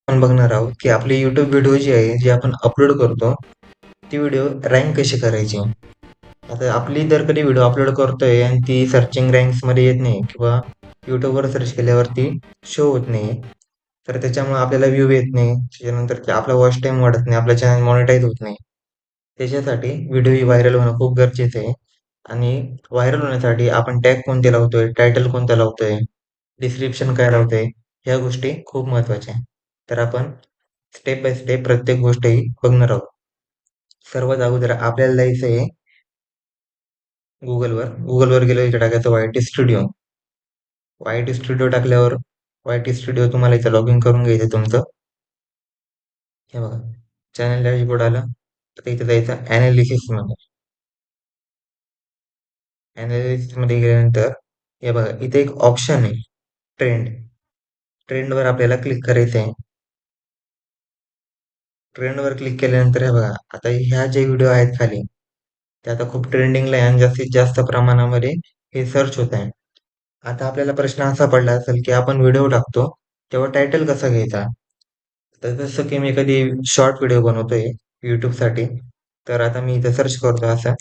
आपण बघणार आहोत की आपली YouTube व्हिडिओ जी आहे, जी आपण अपलोड करतो, ती व्हिडिओ रँक कशी करायची? आता आपली जर कधी व्हिडिओ अपलोड करतोय आणि ती सर्चिंग रँक्समध्ये येत नाही किंवा YouTubeवर सर्च केल्यावरती शो होत नाही, तर त्याच्यामुळे आपल्याला व्ह्यू येत नाही. त्याच्यानंतर आपला वॉच टाईम वाढत नाही, आपला चॅनल मॉनिटाईज होत नाही. त्याच्यासाठी व्हिडिओ ही व्हायरल होणं खूप गरजेचं आहे आणि व्हायरल होण्यासाठी आपण टॅग कोणते लावतोय, टायटल कोणता लावतोय, डिस्क्रिप्शन काय लावतोय, ह्या गोष्टी खूप महत्त्वाच्या आहेत. तर आपण स्टेप बाय स्टेप प्रत्येक गोष्ट ही बघणार आहोत. सर्वात अगोदर आपल्याला जायचं आहे गुगलवर गेलो, इथे टाकायचं वाय-टी स्टुडिओ. वाय-टी स्टुडिओ टाकल्यावर वाय-टी स्टुडिओ तुम्हाला इथं लॉग इन करून घ्यायचं तुमचं. हे बघा, चॅनल डॅशबोर्ड आलं. आता इथं जायचं ॲनालिसिसमध्ये गेल्यानंतर हे बघा, इथे एक ऑप्शन आहे ट्रेंड. ट्रेंडवर आपल्याला क्लिक करायचं आहे. ट्रेंडवर क्लिक केल्यानंतर हे बघा, आता ह्या जे व्हिडिओ आहेत खाली, ते आता खूप ट्रेंडिंगला आहे आणि जास्तीत जास्त प्रमाणामध्ये हे सर्च होत आहे. आता आपल्याला प्रश्न असा पडला असेल, की आपण व्हिडिओ टाकतो, तेव्हा टायटल कसा घ्यायचा? तर जसं की मी कधी शॉर्ट व्हिडिओ बनवतोय YouTubeसाठी, तर आता मी इथं सर्च करतो असा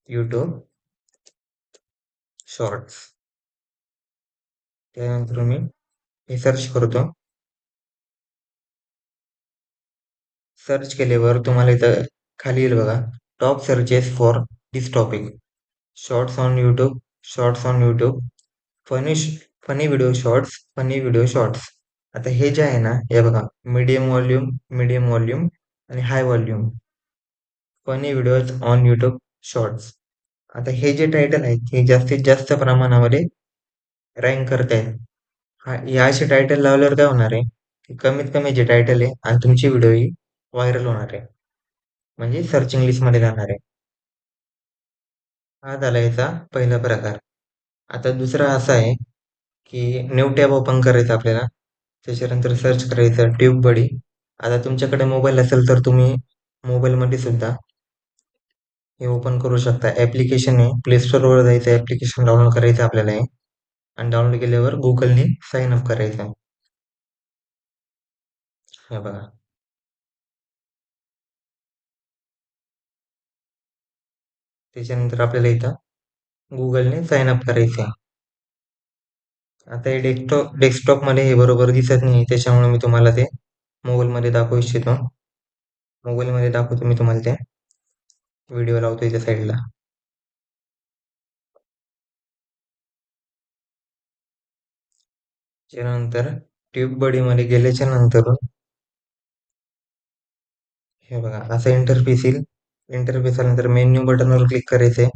YouTube शॉर्ट्स. त्यानंतर मी हे सर्च करतो. सर्च केल्यावर तुम्हाला इथं खाली येईल बघा, top searches for this topic. Shorts on YouTube, shorts on YouTube, funny funny video shorts, funny video shorts. आता हे जे आहे ना, हे बघा, मीडियम व्हॉल्यूम आणि high volume funny videos on YouTube shorts. आता हे जे टायटल आहेत, हे जास्तीत जास्त प्रमाणामध्ये रँक करतायत. या असे टायटल लावल्यावर काय होणार आहे, की कमीत कमी जे टायटल आहे आणि तुमची व्हिडिओ ही व्हायरल होणार आहे. म्हणजे सर्चिंग लिस्टमध्ये जाणार आहे. हा झाला याचा पहिला प्रकार. आता दुसरा असा आहे, की न्यू टॅब ओपन करायचं आपल्याला. त्याच्यानंतर सर्च करायचं ट्यूबबडी. आता तुमच्याकडे मोबाईल असेल तर तुम्ही मोबाईलमध्ये सुद्धा हे ओपन करू शकता. ॲप्लिकेशन आहे. प्ले स्टोअरवर जायचं, ॲप्लिकेशन डाउनलोड करायचं आपल्याला हे आणि डाउनलोड केल्यावर Googleने साइन अप करायचं. हे बघा. त्याच्यानंतर आपल्याला इथं Googleने साइन अप करायचं आहे. आता हे डेस्कटॉपमध्ये हे बरोबर दिसत नाही, त्याच्यामुळे मी तुम्हाला ते मोबाईलमध्ये दाखवू इच्छितो. मोबाईलमध्ये दाखवतो मी तुम्हाला ते. व्हिडिओ लावतो इथे साईडला. त्यानंतर ट्यूबबडीमध्ये गेल्याच्या नंतर हे बघा, असं इंटरफेस येईल. इंटरफेस आल्यानंतर मेन्यू बटनवर क्लिक करायचंय.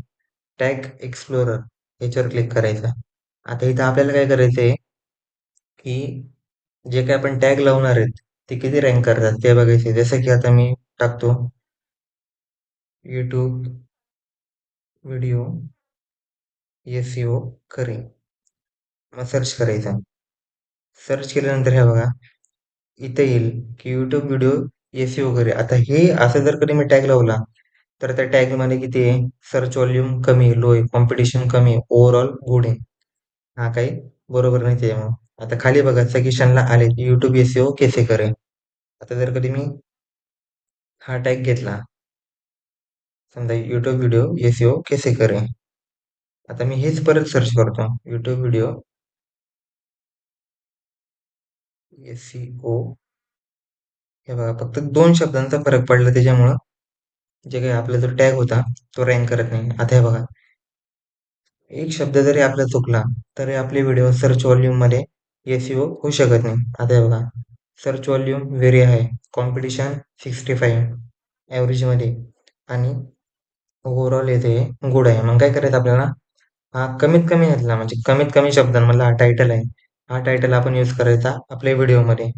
टॅग एक्सप्लोरर याच्यावर क्लिक करायचं. आता इथं आपल्याला काय करायचंय, की जे काही आपण टॅग लावणार आहेत, ते किती रँक करतात ते बघायचे. जसं की आता मी टाकतो YouTube व्हिडिओ SEO करेल. मग सर्च करायचं. सर्च केल्यानंतर हे बघा, इथे येईल की YouTube व्हिडिओ SEO करे. आता हे असं जर कधी मी टॅग लावला, तर त्या टॅगमध्ये किती आहे? सर्च व्हॉल्यूम कमी आहे, लो आहे, कॉम्पिटिशन कमी आहे, ओव्हरऑल गुड आहे. हा काही बरोबर नाही त्याच्यामुळं. आता खाली बघा सजेशनला आले की YouTube SEO कैसे करें. आता जर कधी मी हा टॅग घेतला, समजा YouTube व्हिडिओ SEO कैसे करें. आता मी हेच परत सर्च करतो. YouTube video SEO. हे बघा, फक्त 2 शब्दांचा फरक पडला त्याच्यामुळं जे काही आपला जो टॅग होता, तो रँक करत नाही. आता हे बघा, एक शब्द जरी आपला चुकला, तरी आपले व्हिडिओ सर्च व्हॉल्यूममध्ये SEO होऊ शकत नाही. आता हे बघा, search volume very high, competition 65 ॲव्हरेजमध्ये आणि ओव्हरऑल येथे गुड आहे. मग काय करायचं आपल्याला, हा कमीत कमी ह्यातला म्हणजे कमीत कमी शब्दांमधला हा टायटल आहे. हा टायटल आपण यूज करायचा आपल्या व्हिडिओमध्ये.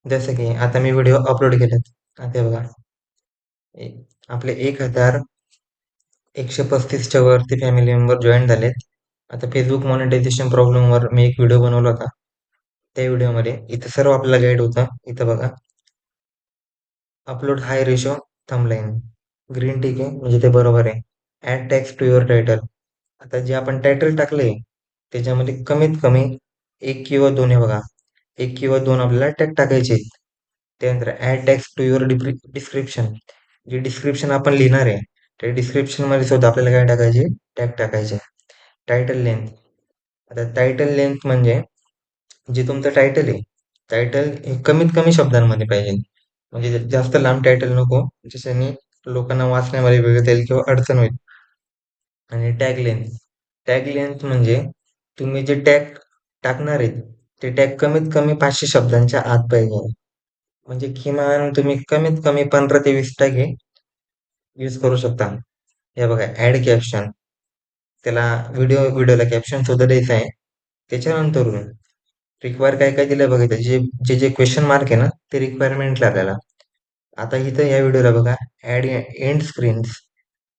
जसं की आता मी व्हिडिओ अपलोड केलेत. आता हे बघा, ए आपले 1135च्या वरती फॅमिली मेंबर जॉइन झालेत. आता फेसबुक मॉनिटायझेशन प्रॉब्लेमवर मी एक व्हिडिओ बनवला होता. त्या व्हिडिओमध्ये इथं सर्व आपल्याला गाईड होतं. इथं बघा, upload high ratio thumbnail. Green tick आहे म्हणजे ते बरोबर आहे. Add tags to your title. आता जे आपण टायटल टाकलंय, त्याच्यामध्ये कमीत कमी 1 किंवा 2 आहे बघा. एक किंवा दोन आपल्याला टॅग टाकायचे आहेत. त्यानंतर add tags to your description. जे डिस्क्रिप्शन आपण लिहिणार आहे, त्या डिस्क्रिप्शनमध्ये सुद्धा आपल्याला काय टाकायचे, टॅग टाकायचे. Title length. आता टायटल लेंथ म्हणजे जे तुमचं टायटल आहे, टायटल हे कमीत कमी शब्दांमध्ये पाहिजे. म्हणजे जास्त लांब टायटल नको, ज्याच्याने लोकांना वाचण्यामध्ये वेळ जाईल किंवा अडचण होईल. आणि टॅग लेंथ. टॅग लेंथ म्हणजे तुम्ही जे टॅग टाकणार आहेत, ते टॅग कमीत कमी 500 शब्दांच्या आत पाहिजे. म्हणजे किमान तुम्ही कमीत कमी 15 ते 20 टॅग हे यूज करू शकता. हे बघा, ॲड कॅप्शन. त्याला व्हिडिओला कॅप्शन सुद्धा द्यायचं आहे. त्याच्यानंतरून रिक्वायर काय काय दिलंय बघा, जे जे जे क्वेश्चन मार्क आहे ना, ते रिक्वायरमेंट आपल्याला. आता इथं या व्हिडिओला बघा, ॲड एंड स्क्रीन्स.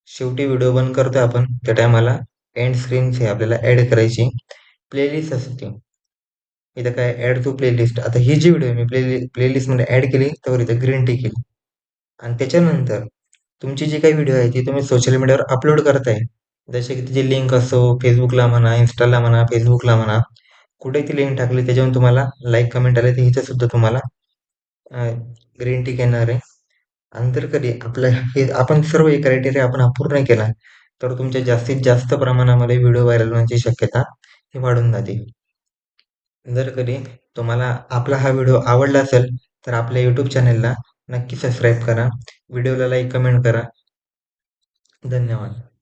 शेवटी व्हिडिओ बंद करतोय आपण, त्या टायमाला एंड स्क्रीन्स हे आपल्याला ॲड करायची. प्लेलिस्ट असते. इथं काय ॲड टू प्लेलिस्ट. आता ही जी व्हिडिओ मी प्लेलिस्टमध्ये ॲड केली, तर इथं ग्रीन टिक येईल. आणि त्याच्यानंतर तुमची जी काही व्हिडिओ आहे ती तुम्ही सोशल मीडियावर अपलोड करताय. जसे की तिची लिंक असो, Facebookला म्हणा, Instaला म्हणा, Facebookला म्हणा, कुठे ती लिंक टाकली त्याच्यावरून तुम्हाला लाईक, कमेंट आले, तर हिचं सुद्धा तुम्हाला ग्रीन टिक येणार आहे. आणि जर कधी आपलं हे आपण सर्व हे क्रायटेरिया आपण अपूर्ण केला, तर तुमच्या जास्तीत जास्त प्रमाणामध्ये व्हिडिओ व्हायरल होण्याची शक्यता ही वाढून जाते. जर कधी तुम्हाला आपला हा व्हिडिओ आवडला असेल, तर आपल्या यूट्यूब चॅनलला नक्की सबस्क्राईब करा. व्हिडिओला लाईक, कमेंट करा. धन्यवाद.